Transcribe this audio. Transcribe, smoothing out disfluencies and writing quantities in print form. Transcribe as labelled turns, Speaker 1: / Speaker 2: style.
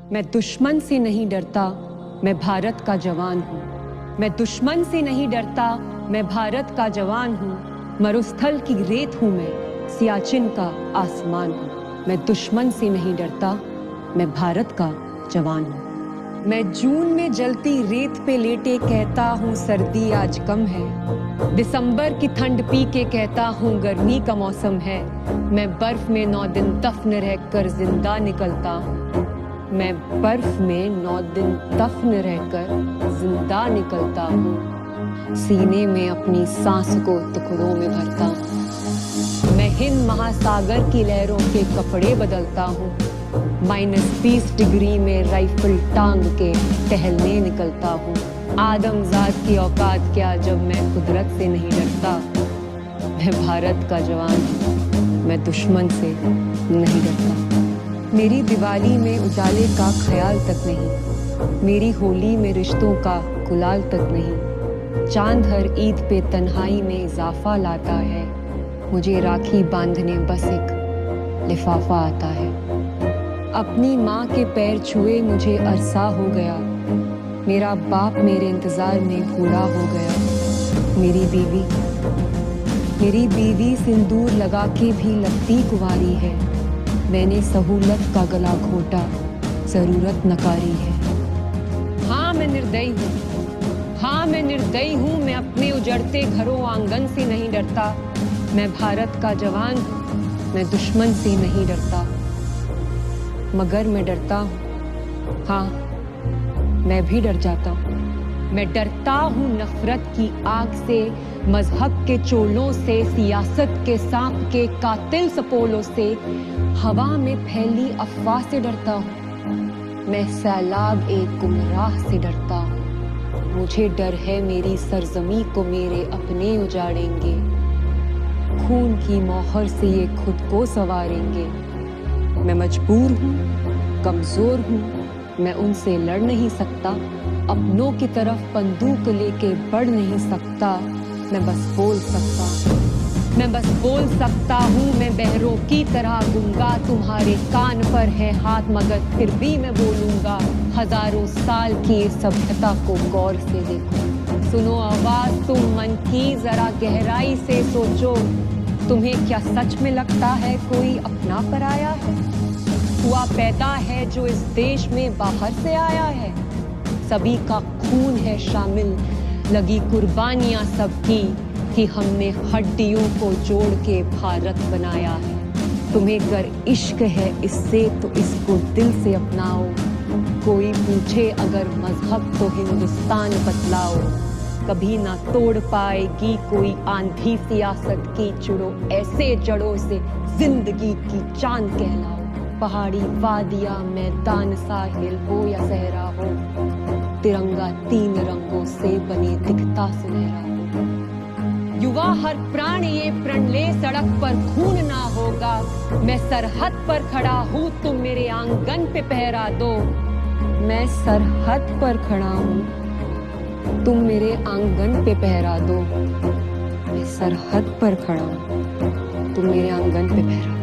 Speaker 1: मैं दुश्मन से नहीं डरता, मैं भारत का जवान हूँ। मैं दुश्मन से नहीं डरता, मैं भारत का जवान हूँ। मरुस्थल की रेत हूँ मैं, सियाचिन का आसमान हूँ। मैं दुश्मन से नहीं डरता, मैं भारत का जवान हूँ। मैं जून में जलती रेत पे लेटे कहता हूँ सर्दी आज कम है। दिसंबर की ठंड पी के कहता हूँ गर्मी का मौसम है। मैं बर्फ में 9 दिन दफन रहकर जिंदा निकलता हूँ। मैं बर्फ में 9 दिन दफन रहकर जिंदा निकलता हूँ। सीने में अपनी सांस को टुकड़ों में भरता हूँ। मैं हिंद महासागर की लहरों के कपड़े बदलता हूँ। -20 डिग्री में राइफल टांग के टहलने निकलता हूँ। आदमजाद की औकात क्या जब मैं कुदरत से नहीं डरता। मैं भारत का जवान हूँ, मैं दुश्मन से नहीं डरता। मेरी दिवाली में उजाले का ख्याल तक नहीं, मेरी होली में रिश्तों का गुलाल तक नहीं। चांद हर ईद पे तन्हाई में इजाफा लाता है। मुझे राखी बांधने बस एक लिफाफा आता है। अपनी माँ के पैर छुए मुझे अरसा हो गया। मेरा बाप मेरे इंतजार में बूढ़ा हो गया। मेरी बीवी सिंदूर लगा के भी लगती कुंवारी है। मैंने सहूलत का गला घोटा, जरूरत नकारी है। हाँ मैं निर्दयी हूँ, हाँ मैं निर्दयी हूँ। मैं अपने उजड़ते घरों आंगन से नहीं डरता। मैं भारत का जवान हूँ, मैं दुश्मन से नहीं डरता। मगर मैं डरता हूँ, हाँ मैं भी डर जाता हूँ। मैं डरता हूँ नफरत की आग से, मजहब के चोलों से, सियासत के सांप के कातिल सपोलों से। हवा में फैली अफवाह से डरता हूँ। मैं सैलाब एक गुमराह से डरता हूँ। मुझे डर है मेरी सरजमी को मेरे अपने उजाड़ेंगे। खून की मोहर से ये खुद को संवारेंगे। मैं मजबूर हूँ, कमजोर हूँ, मैं उनसे लड़ नहीं सकता। अपनों की तरफ बंदूक लेके बढ़ नहीं सकता। मैं बस बोल सकता हूँ। मैं बहरों की तरह गूंगा। तुम्हारे कान पर है हाथ मगर फिर भी मैं बोलूंगा। हजारों साल की इस सभ्यता को गौर से देखो। सुनो आवाज तुम मन की, जरा गहराई से सोचो। तुम्हें क्या सच में लगता है कोई अपना पराया है? हुआ पैदा है जो इस देश में बाहर से आया है। सभी का खून है शामिल, लगी कुर्बानियां सबकी, कि हमने हड्डियों को जोड़ के भारत बनाया है। तुम्हें अगर इश्क है इससे तो इसको दिल से अपनाओ। कोई पूछे अगर मजहब तो हिंदुस्तान बतलाओ। कभी ना तोड़ पाएगी कोई आंधी सियासत की। जुड़ो ऐसे जड़ों से जिंदगी की चांद कहलाओ। पहाड़ी वादिया मैदान साहिल हो या सहरा हो, तिरंगा 3 रंगों से बने दिखता सुनहरा हो। युवा हर प्राण ये प्रण ले, सड़क पर खून ना होगा। मैं सरहद पर खड़ा हूँ, तुम मेरे आंगन पे पहरा दो। मैं सरहद पर खड़ा हूँ, तुम मेरे आंगन पे पहरा दो। मैं सरहद पर खड़ा हूँ, तुम मेरे आंगन पे पहरा दो।